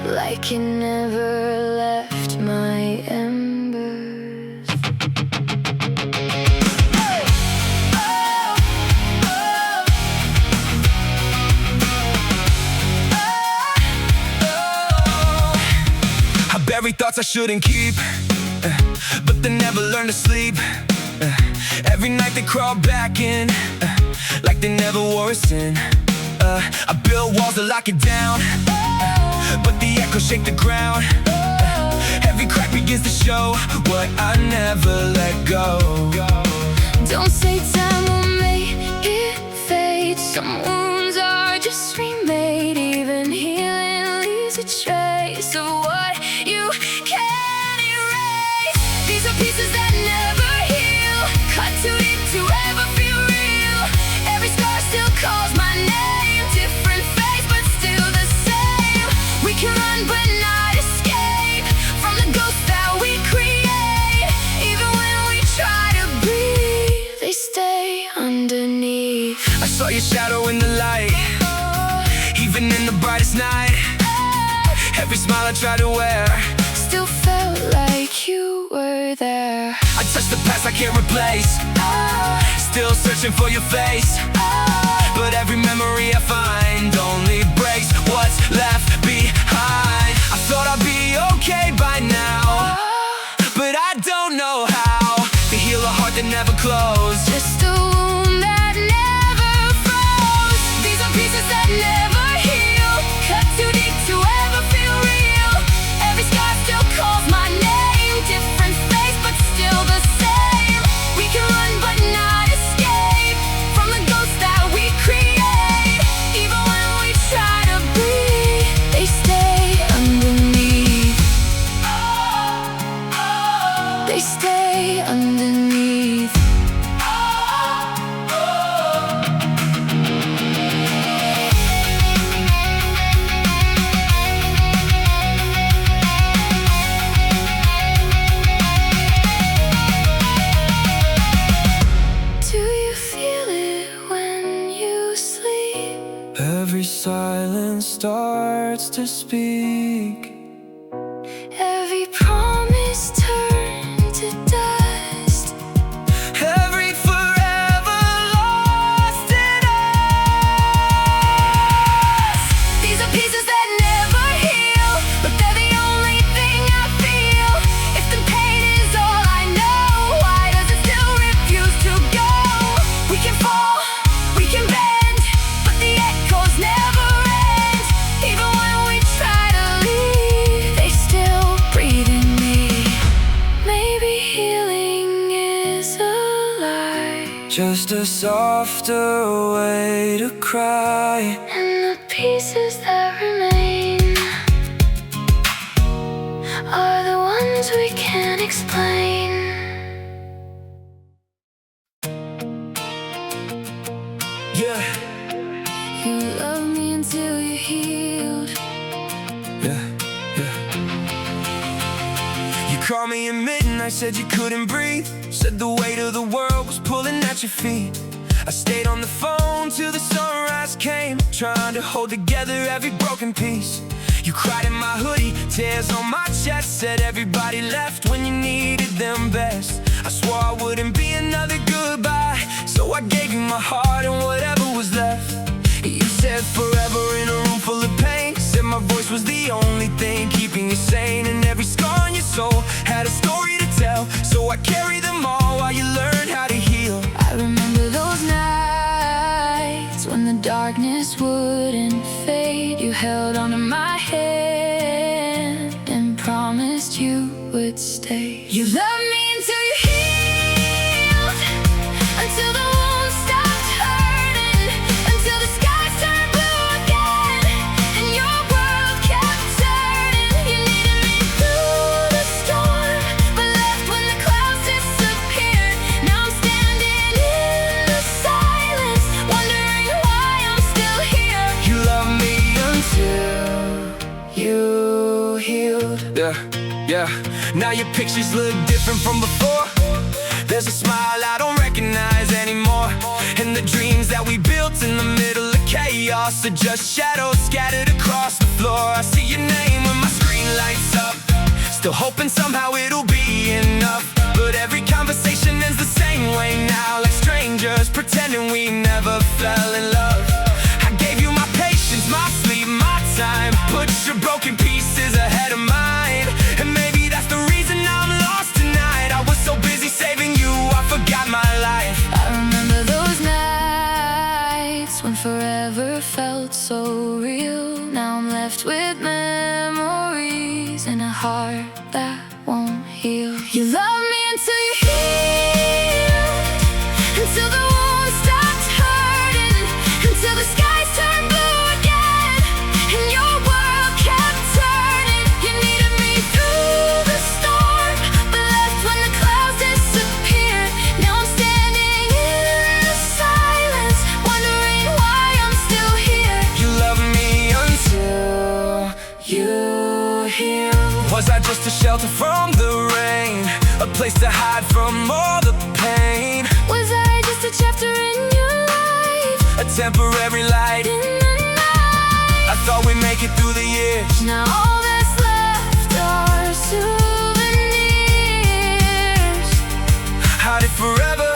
like it never left my embers. I bury thoughts I shouldn't keep, but they never learn to sleep. Every night they crawl back in, like they never wore a sin. I build walls to lock it down, but the echoes shake the ground. Every crack begins to show what I never let go. Don't say time will make it fade. Some wounds are just remade. Even healing leaves a trace of what you can't erase. These are pieces that never heal, cut too deep to ever feel real. Every scar still calls my name, different face but still the same. We can run but not escape from the ghosts that we create. Even when we try to breathe, they stay underneath. I saw your shadow in the light, even in the brightest night. Every smile I tried to wear still felt like you were there. I touch the past I can't replace, still searching for your face. But every memory I find only breaks what's left behind. I thought I'd be okay by now, but I don't know how to heal a heart that never closed. Just a wound that never froze. These are pieces that never heal, cut too deep to ever feel real. Every scar still calls my name, different face but still the same. We can run but not escape from the ghosts that we create. Even when we try to breathe, they stay underneath. They stay underneath. Do you feel it when you sleep? Every silence starts to speak. Every promise turned to dust. Every forever lost in us. These are pieces that never heal, but they're the only thing I feel. If the pain is all I know, why does it still refuse to go? We can fall, we can bend, but the echoes never end. Even when we try to leave, they still breathe in me. Maybe healing is a lie, Just a softer way to cry. and the pieces that remain are the ones we can't explain. Yeah, You love me until you're healed. yeah, yeah. You called me at midnight, said you couldn't breathe. Said the weight of the world was pulling at your feet. I stayed on the phone till the sunrise came, trying to hold together every broken piece. You cried in my hoodie, tears on my chest, said everybody left when you needed them best. I swore I wouldn't be another goodbye, so I gave you my heart and whatever was left. You said forever in a room full of pain, said my voice was the only thing keeping you sane. And every scar on your soul had a story to tell, so I carry them all while you learn how to heal. I remember those nights when the darkness wouldn't fade. You held onto my hand and promised you would stay. You loved me until you healed, until the wounds stopped hurting, until the skies turned blue again, and your world kept turning. You needed me through the storm, but left when the clouds disappeared. Now I'm standing in the silence, wondering why I'm still here. You love me until you healed. Yeah, yeah. Now your pictures look different from before. There's a smile I don't recognize anymore, and the dreams that we built in the middle of chaos are just shadows scattered across the floor. I see your name with my Still hoping somehow it'll be enough, but every conversation ends the same way now, like strangers pretending we never fell in love. I gave you my patience, my sleep, my time, put your broken pieces ahead of mine, and maybe that's the reason I'm lost tonight. I was so busy saving you, I forgot my life. I remember those nights when forever felt so real. Now I'm left with memories and a heart that won't heal. You love me until you heal, until the wound stops hurting, until the skies turn blue again, and your world kept turning. You needed me through the storm, but left when the clouds disappeared. Now I'm standing in the silence, wondering why I'm still here. You love me until you heal. Was I just a shelter from the rain, a place to hide from all the pain? Was I just a chapter in your life, A temporary light in the night? I thought we'd make it through the years. Now all that's left are souvenirs. How did forever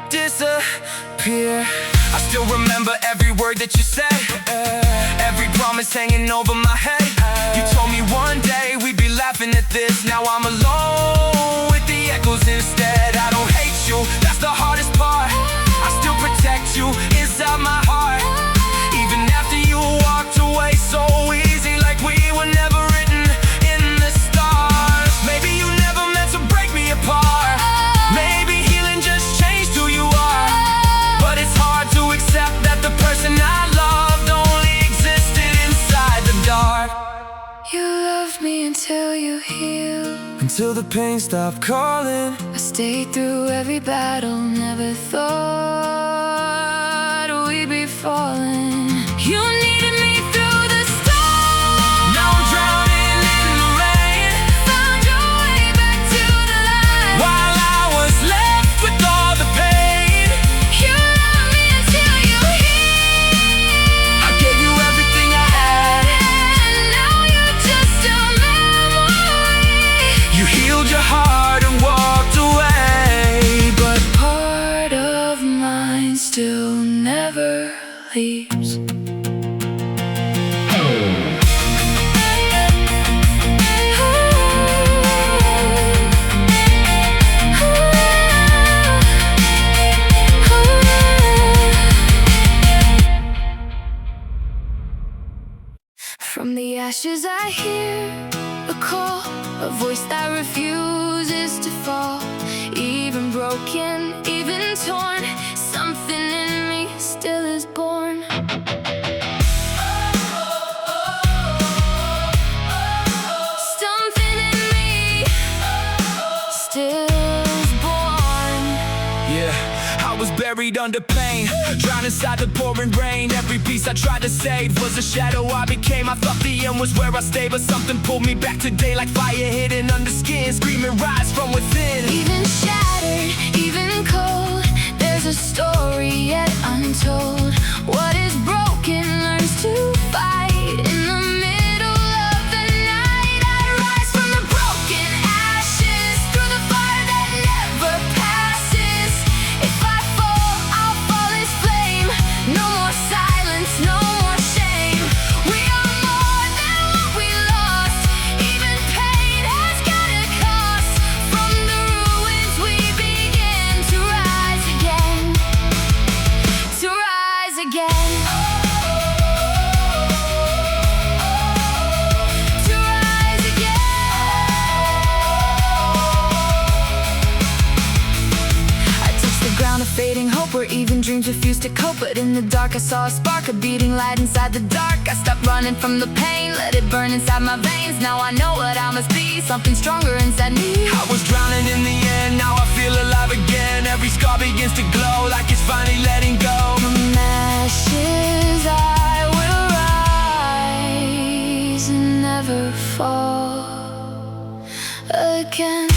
disappear? I still remember every word that you said, every promise hanging over my head. You told me one day we'd be laughing at this. Now I'm alone with the echoes instead. I don't hate you, that's the hardest part. I still protect you inside my heart, even after you walked away so easy, like we were never written in the stars. Maybe you never meant to break me apart. Maybe healing just changed who you are. But it's hard to accept that the person I loved only existed inside the dark. You loved me until you healed, Until the pain stopped calling. I stayed through every battle, never thought we'd be falling. You needed me through the storm. Now I'm drowning in the rain, Found your way back to the light. while I was left with all the pain. You loved me until you healed, I gave you everything I had. and now you're just a memory. You healed your heart and walked away, but Part of mine still never leaves. From the ashes I hear a call, a voice that refuses to fall. Even broken, even torn, something in me still is born. Something in me still is born. yeah, I was buried under pain, drowned inside the pouring rain. Every piece I tried to save was a shadow I became. I thought the end was where I stayed, but something pulled me back today, like fire hidden under skin, screaming rise from within. Even shattered, even cold, there's a story yet untold. What is broken learns to fight. In the middle of the night, I rise from the broken ashes, through the fire that never passes. If I fall, I'll fall as flame. No more silence, no more shame. We are more than what we lost. Even pain has got a cost. From the ruins we begin to rise again. To rise again. To rise again. I touched the ground of fading hope, where even dreams refuse to cope. But in the dark I saw a spark, a beating light inside the dark. I stopped running from the pain, let it burn inside my veins. Now I know what I must be, something stronger inside me. I was drowning in the end, now I feel alive again. Every scar begins to glow, like it's finally letting go. From ashes I will rise and never fall again.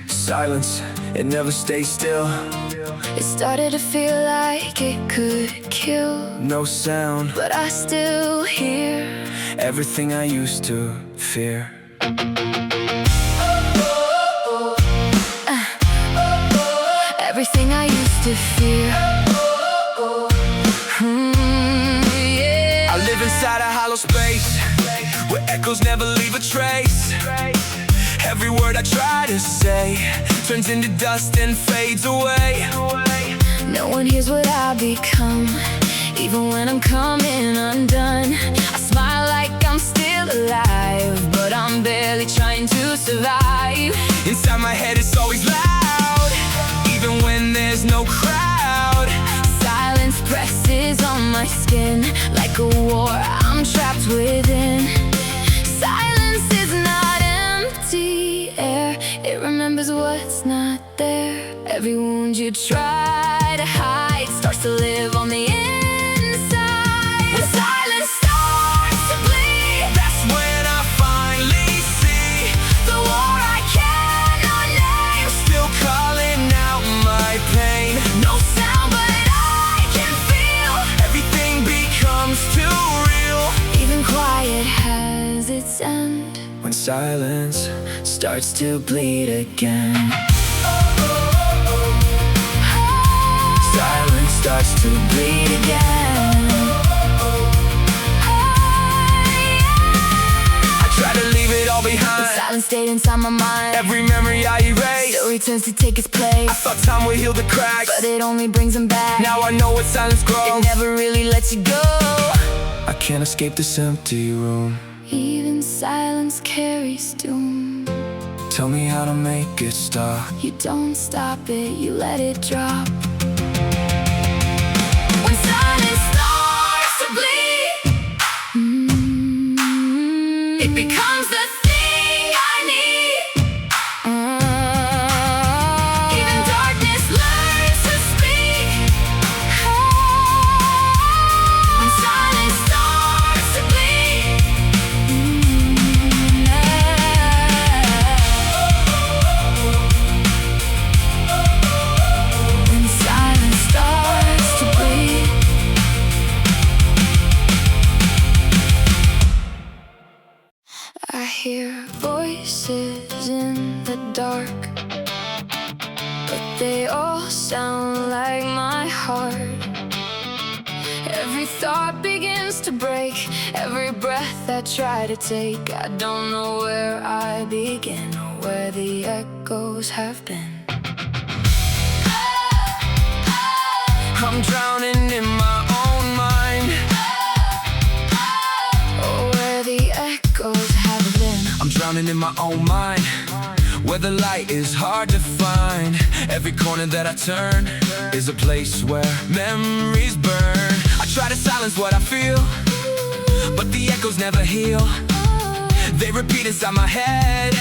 Silence, it never stays still. It started to feel like it could kill, No sound, but I still hear everything I used to fear. everything I used to fear. I live inside a hollow space where echoes never leave a trace. Every word I try to say turns into dust and fades away. No one hears what I become, even when I'm coming undone. I smile like I'm still alive, but I'm barely trying to survive. Inside my head it's always loud, even when there's no crowd. Silence presses on my skin like a war I'm trapped within. Silence is not empty air, it remembers what's not there. Every wound you try to hide starts to live on the inside. When silence starts to bleed, That's when I finally see the war I cannot name. still calling out my pain. No sound, but I can feel Everything becomes too real even quiet has its end. when silence starts to bleed again. Silence starts to bleed again. I try to leave it all behind. Silence stayed inside my mind. Every memory I erase. Still returns to take its place, I thought time would heal the cracks, but it only brings them back. now I know what silence It grows. never really lets you go. I can't escape this empty room. Even silence carries doom. Tell me how to make it stop. You don't stop it, you let it drop. When silence starts to bleed, it becomes the thing I need. Even darkness learns to speak. When silence starts to bleed, when silence starts to bleed. I hear voices in the dark, but they all sound like my heart. Every thought begins to break, every breath I try to take. I don't know where I begin or where the echoes have been. I'm drowning in my own mind. Oh, where the echoes have been. I'm drowning in my own mind, where the light is hard to find. Every corner that I turn is a place where memories burn. I try to silence what I feel, but the echoes never heal. They repeat inside my head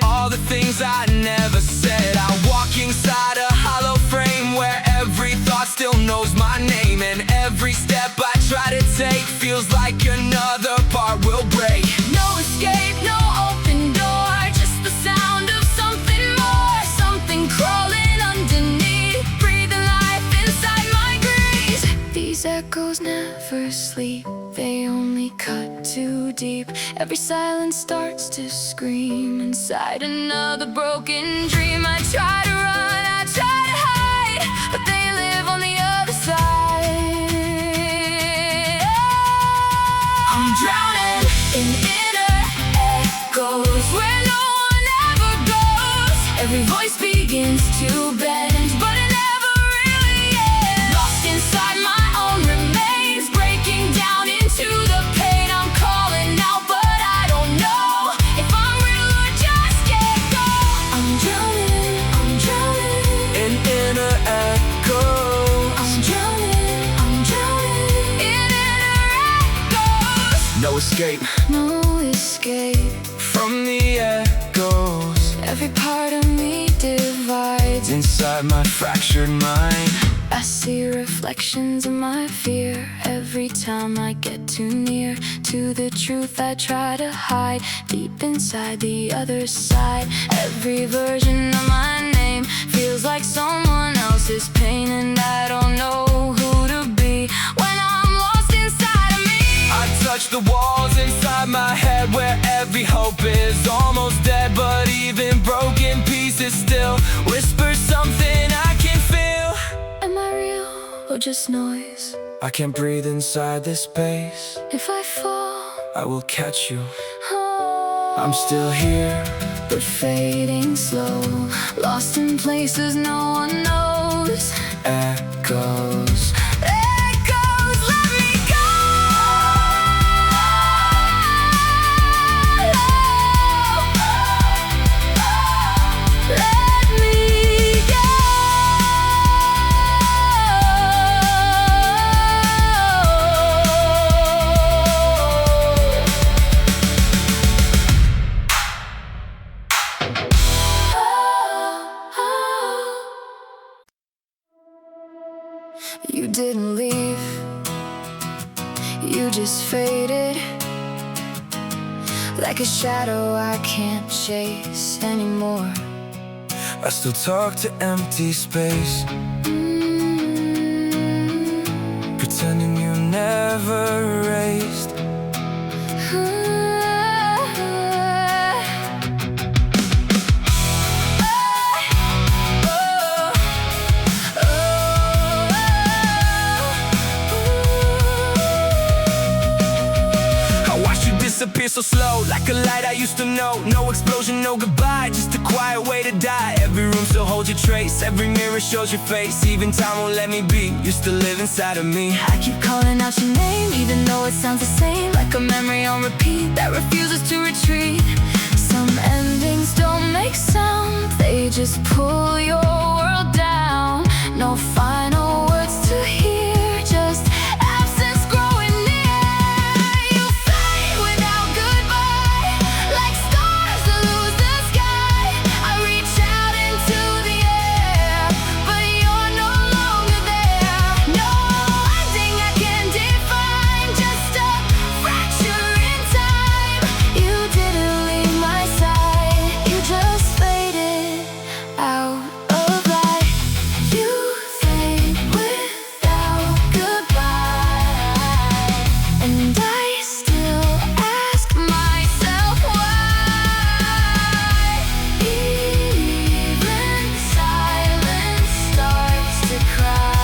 all the things I never said. I walk inside a hollow frame where every thought still knows my name, and every step I try to take feels like another part will break. No escape, no open door, just the sound of something more, something crawling underneath, breathing life inside my greed. These echoes never sleep, they only cut too deep. Every silence starts to scream inside another broken dream. I try to run, I try to hide, but they live on the other side. I'm drowning in inner echoes where no one ever goes. Every voice begins to bend, but it never really ends. Lost inside my own remains, breaking down into the pain. I'm calling out, but I don't know if I'm real or just get go. I'm drowning In inner echoes, I'm drowning in inner echoes. no escape No escape. from the echoes Every part of me divides. inside my fractured mind. I see reflections of my fear every time I get too near to the truth I try to hide deep inside the other side. Every version of my name feels like someone else's pain, and I don't know who to be when I'm lost inside of me. I touch the walls inside my head where every hope is almost dead, but even broken pieces still whisper something I can feel. Am I real or just noise? I can't breathe inside this space. If I fall, I will catch you. oh, I'm still here, but fading slow, lost in places no one knows. echoes. Echoes, let me go. Let me go. You didn't leave, you just faded like a shadow I can't chase anymore. I still talk to empty space, pretending you never erased. Disappear so slow, like a light I used to know. No explosion, no goodbye, just a quiet way to die. Every room still holds your trace, every mirror shows your face. Even time won't let me be, you still live inside of me. I keep calling out your name, even though it sounds the same, like a memory on repeat that refuses to retreat. Some endings don't make sound, they just pull your world down. No final words to hear, just absence growing near. You fade without goodbye, like stars that lose the sky. I reach out into the air, but you're no longer there. No ending I can define, just a fracture in time. You didn't leave my side, you just faded out of light. You fade without goodbye, and I still ask myself why. Even silence starts to cry.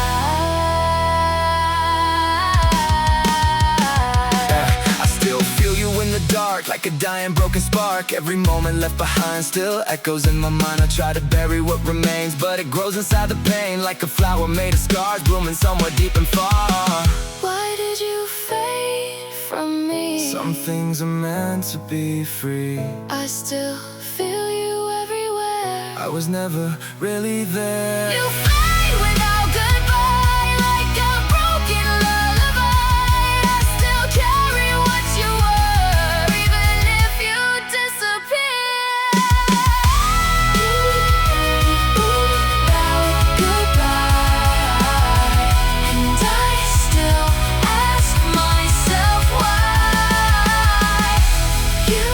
I still feel you in the dark, like a dying broken spark. Every moment left behind still echoes in my mind. I try to bury what remains, but it grows inside the pain, like a flower made of scars, blooming somewhere deep and far. Why did you fade from me? Some things are meant to be free. I still feel you everywhere. I was never really there. You fade without goodbye, like a broken lullaby. I still carry what you were, even if you disappear. Without goodbye, and I still ask myself why. You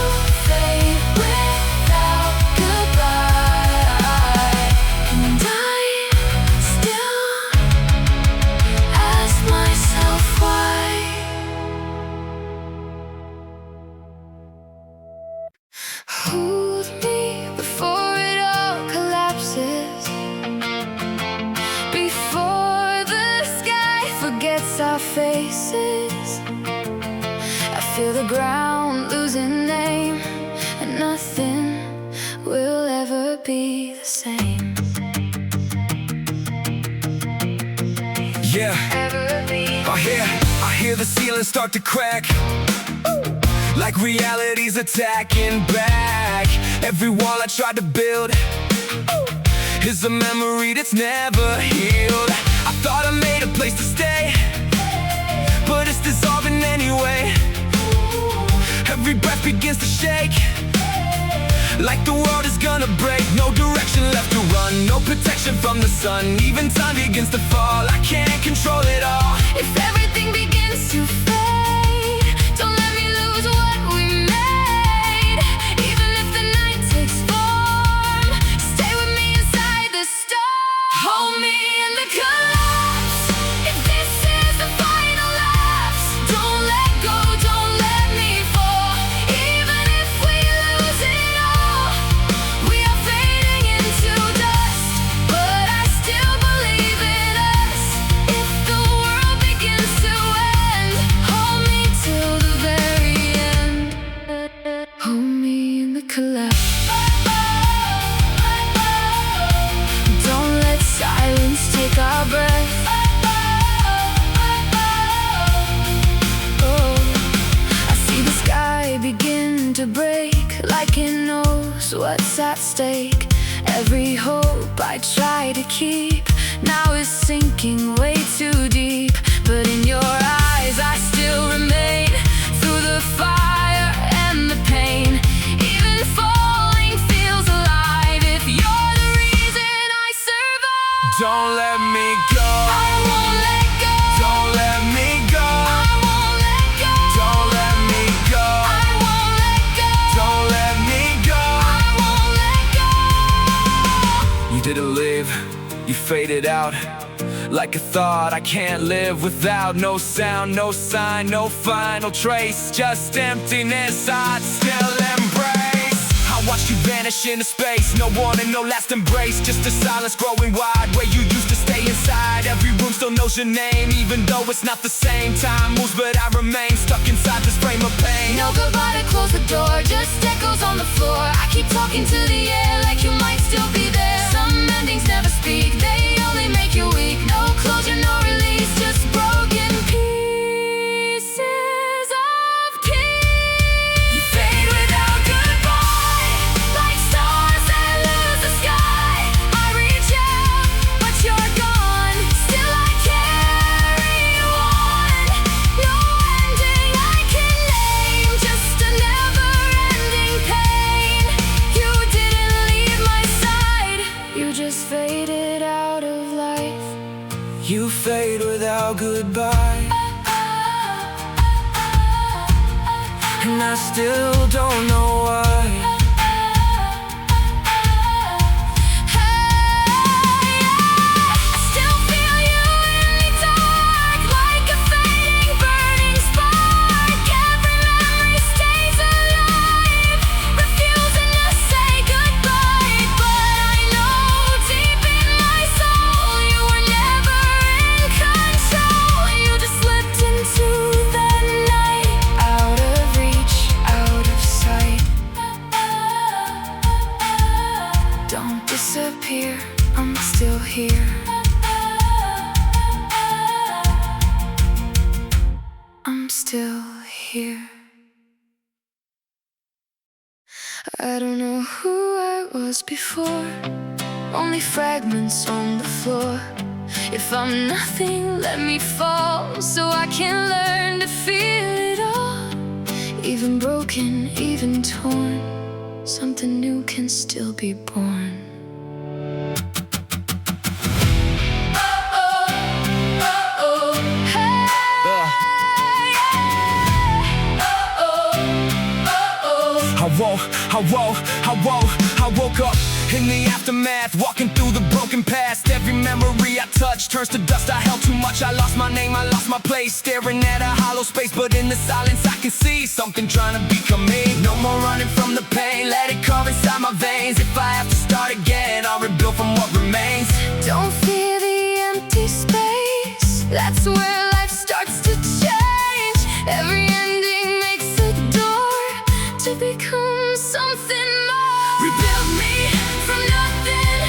fade without goodbye, and I still ask myself why. Hold me before it all collapses, before the sky forgets our faces. I feel the ground losing name, and nothing will ever be the same. Yeah, Ever be. I hear the ceiling start to crack, like reality's attacking back. Every wall I tried to build is a memory that's never healed. I thought I made a place to stay, but it's dissolving anyway. Every breath begins to shake, like the world is gonna break. No direction left to run, no protection from the sun. Even time begins to fall, I can't control it all. If everything begins to fade, don't let me lose what we made. Even if the night takes form, stay with me inside the storm. Hold me in the collapse. If this is the final lapse, don't let go, don't let me fall. Even if we lose it all, we are fading into dust, but I still believe in us. If the world begins to end, hold me till the very end. Hold me in the collapse. Don't let silence take our breath. Oh, I see the sky begin to break, like it knows what's at stake. Every hope I try to keep now is sinking way too deep. But in your eyes I still remain, through the fire and the pain. Even falling feels alive if you're the reason I survive. Don't let me go, I won't let go. don't let me go, I won't let go. don't let me go, I won't let go. don't let me go. I won't let go. You didn't live, you faded out, like a thought I can't live without. No sound, no sign, no final trace, just emptiness I'd still embrace. I watched you vanish into space, no warning, no last embrace. Just a silence growing wide, where you used to stay inside. Every room still knows your name, even though it's not the same. Time moves but I remain stuck inside this frame of pain. No goodbye to close the door, just echoes on the floor. I keep talking to the air like you might still be there. Some endings never speak, they only make you weak. No closure, no release, just broken pieces of peace. You fade without goodbye, like stars that lose the sky. I reach out, but you're gone. Still I carry on. No ending I can name, just a never-ending pain. You didn't leave my side, you just faded out of life. You fade without goodbye, and I still don't know why. Still feel you in the dark, like a fading, burning spark. Every memory stays alive, refusing to say goodbye. But I know deep in my soul, you were never in control. You just slipped into the night, out of reach, out of sight. Don't disappear, I'm still here. I'm still here. I don't know who I was before, only fragments on the floor. If I'm nothing, let me fall, so I can learn to feel it all. Even broken, even torn, something new can still be born. I woke up in the aftermath, walking through the broken past. Every memory I touch turns to dust. I held too much, I lost my name, I lost my place. Staring at a hollow space, but in the silence I can see something trying to become me. No more running from the pain, let it carve inside my veins. If I have to start again, I'll rebuild from what remains. Don't fear the empty space, that's where life starts to change. Every ending makes a door to become something more. Rebuild me from nothing,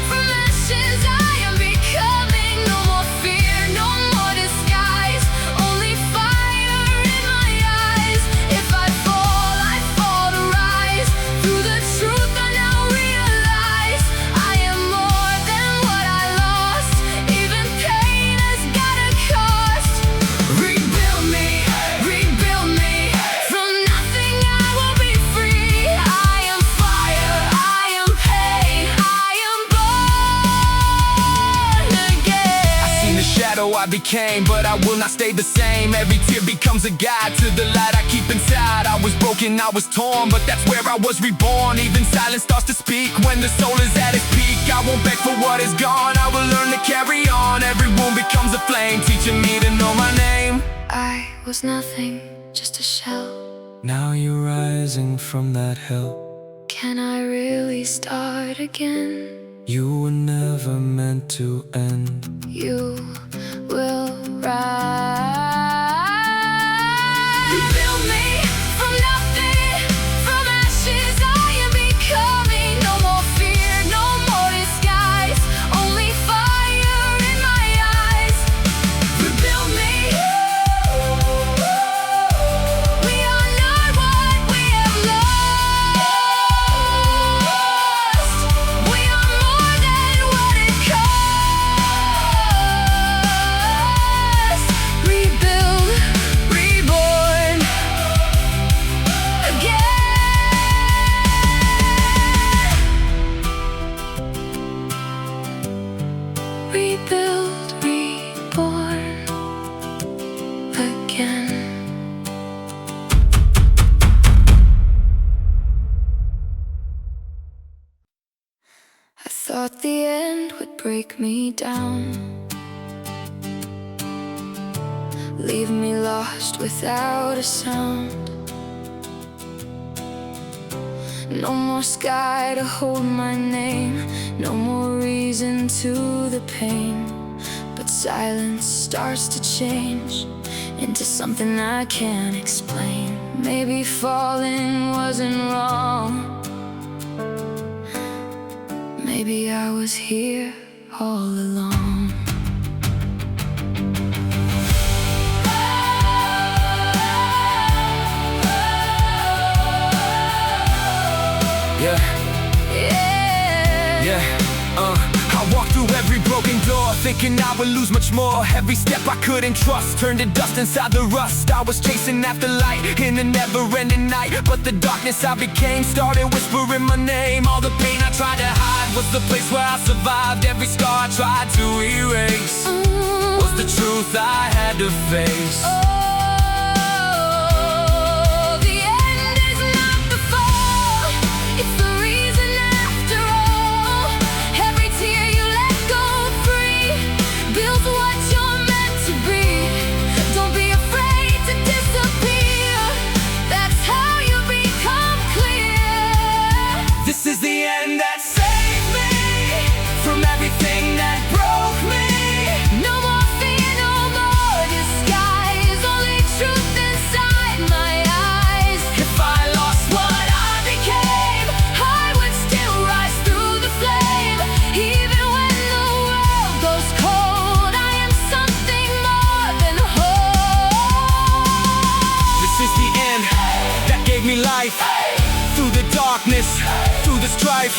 from ashes I am becoming. No more fear, no more disguise, only fire in my eyes. If I fall to rise. Through the truth I now realize I am more than what I lost. Even pain has got a cause. shadow I became, but I will not stay the same. Every tear becomes a guide to the light I keep inside. I was broken, I was torn, but that's where I was reborn. Even silence starts to speak when the soul is at its peak. I won't beg for what is gone, I will learn to carry on. Every wound becomes a flame, teaching me to know my name. I was nothing, just a shell. Now you're rising from that hell. Can I really start again? You were never meant to end. You will rise. Rebuild me from nothing, from ashes I am becoming. No more fear, no more disguise, only fire in my eyes. Rebuild me. We are not what we have lost. We are more than what it costs. Rebuild, reborn again. Rebuild, reborn again. I thought the end would break me down, leave me lost without a sound. No more sky to hold my name, no more reason to the pain. But silence starts to change into something I can't explain. Maybe falling wasn't wrong. Maybe I was here all along. Yeah, I walked through every broken door, thinking I would lose much more. Every step I couldn't trust turned to dust inside the rust. I was chasing after light in a never-ending night, but the darkness I became started whispering my name. All the pain I tried to hide was the place where I survived. Every scar I tried to erase was the truth I had to face. The end is not the fall, it's the reason after all. Every tear you let go free builds what you're meant to be. Don't be afraid to disappear, that's how you become clear. This is the end that saved me from everything that broke me. No more fear, no more disguise, only truth inside my eyes. If I lost what I became, I would still rise through the flame. Even when the world goes cold, I am something more than whole. this is the end that gave me life. Through the darkness, through the strife,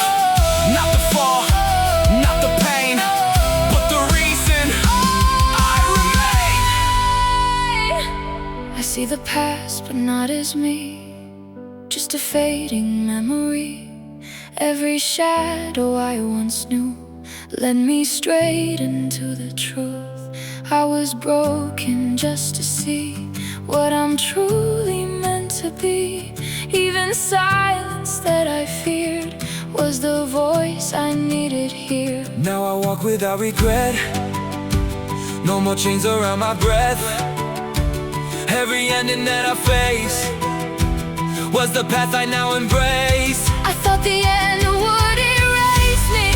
not the fall, not the pain, but the reason I remain. I see the past, but not as me, just a fading memory. Every shadow I once knew led me straight into the truth. I was broken just to see what I'm truly meant to be. Even silence that I feared was the voice I needed here. Now I walk without regret, no more chains around my breath. Every ending that I face was the path I now embrace. I thought the end would erase me,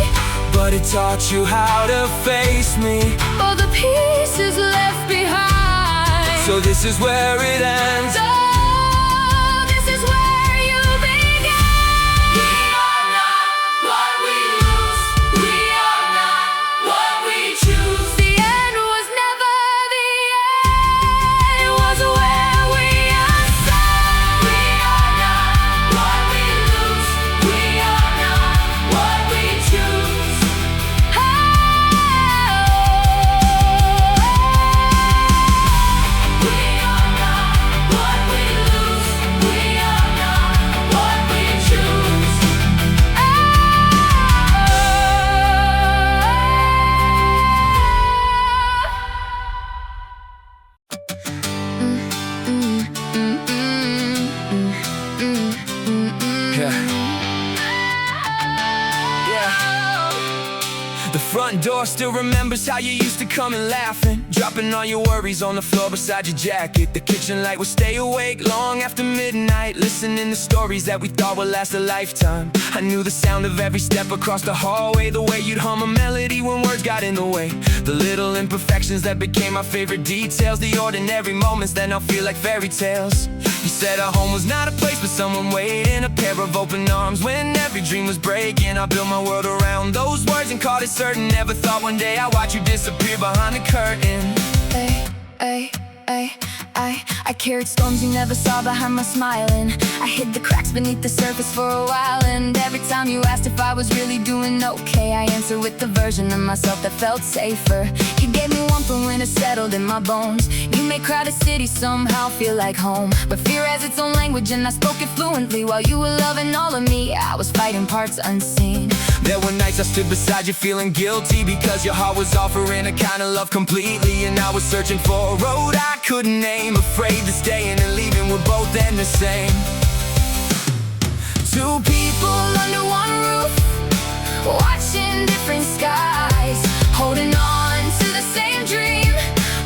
But it taught you how to face me. all the pieces left behind. So this is where it ends. Oh, this is where you began. We are not what we lose, we are not what we choose. The end was never the end, it was where we ascend. We are not what we lose, we are not what we choose. We are not what front door still remembers how you used to come and laughing, dropping all your worries on the floor beside your jacket. The kitchen light would stay awake long after midnight, listening to stories that we thought would last a lifetime. I knew the sound of every step across the hallway, the way you'd hum a melody when words got in the way, the little imperfections that became our favorite details, the ordinary moments that now feel like fairy tales. You said our home was not a place but someone waiting, a pair of open arms when every dream was breaking. I built my world around those words and called it certain. Never thought one day I'd watch you disappear behind the curtain. I carried storms you never saw behind my smiling. I hid the cracks beneath the surface for a while, and every time you asked if I was really doing okay, I answered with the version of myself that felt safer. You gave me warmth when it settled in my bones. You made crowded cities somehow feel like home, but fear has its own language and I spoke it fluently. While you were loving all of me, I was fighting parts unseen. There were nights I stood beside you feeling guilty because your heart was offering a kind of love completely, and I was searching for a road I couldn't name, afraid that staying and leaving would both end the same. Two people under one roof, watching different skies, holding on to the same dream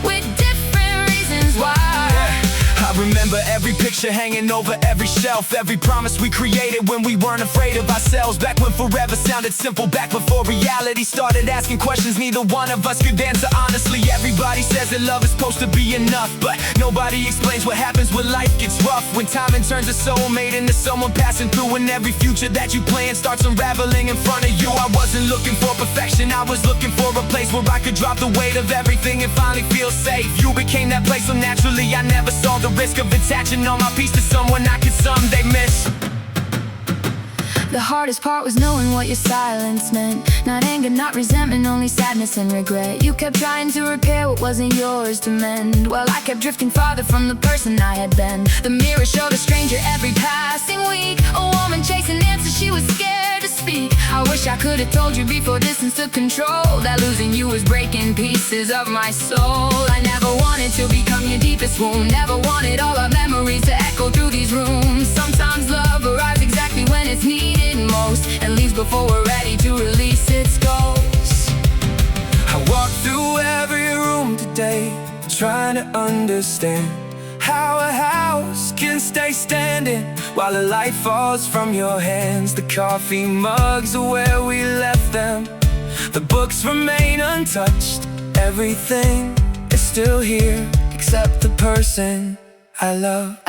with different reasons why. I remember every picture hanging over every shelf, every promise we created when we weren't afraid of ourselves. Back when forever sounded simple, back before reality started asking questions neither one of us could answer honestly. Everybody says that love is supposed to be enough, but nobody explains what happens when life gets rough, when timing turns a soulmate into someone passing through, and every future that you plan starts unraveling in front of you. I wasn't looking for perfection, I was looking for a place where I could drop the weight of everything and finally feel safe. You became that place so naturally, I never saw the risk of attaching all my peace to someone I could someday miss. The hardest part was knowing what your silence meant. Not anger, not resentment, only sadness and regret. You kept trying to repair what wasn't yours to mend, while I kept drifting farther from the person I had been. The mirror showed a stranger every passing week, a woman chasing answers she was scared to speak. I wish I could have told you before distance took control that losing you was breaking pieces of my soul. I never wanted to become your deepest wound, never wanted all our memories to echo through these rooms. Sometimes love arrives exactly when it's needed most, and leaves before we're ready to release its ghost. I walked through every room today, trying to understand how a house can stay standing while the light falls from your hands. The coffee mugs are where we left them, the books remain untouched, everything is still here except the person I love.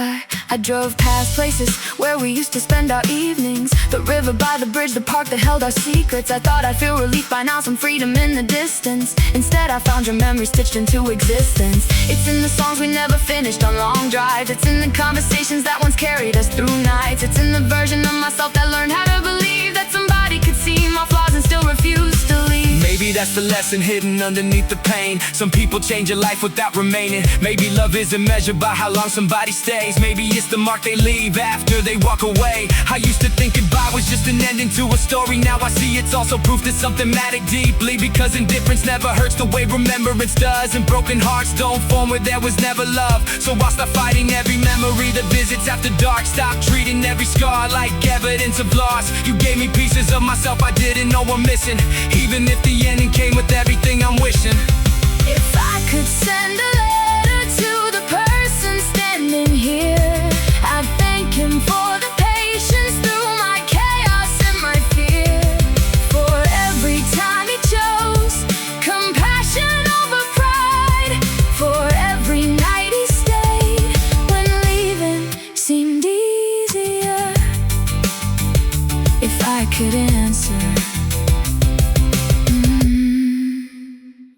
I drove past places where we used to spend our evenings, the river by the bridge, the park that held our secrets. I thought I'd feel relief by now, some freedom in the distance. Instead I found your memory stitched into existence. It's in the songs we never finished on long drives, it's in the conversations that once carried us through nights. It's in the version of myself that learned how to believe that somebody could see my flaws and still refuse to leave. Maybe that's the lesson hidden underneath the pain. Some people change a life without remaining. Maybe love isn't measured by how long somebody stays. Maybe it's the mark they leave after they walk away. I used to think goodbye was just an ending to a story. Now I see it's also proof that something mattered deeply, because indifference never hurts the way remembrance does, and broken hearts don't form where there was never love. So I'll stop fighting every memory that visits after dark, stop treating every scar like evidence of loss. You gave me pieces of myself I didn't know were missing, even if the ending came with everything I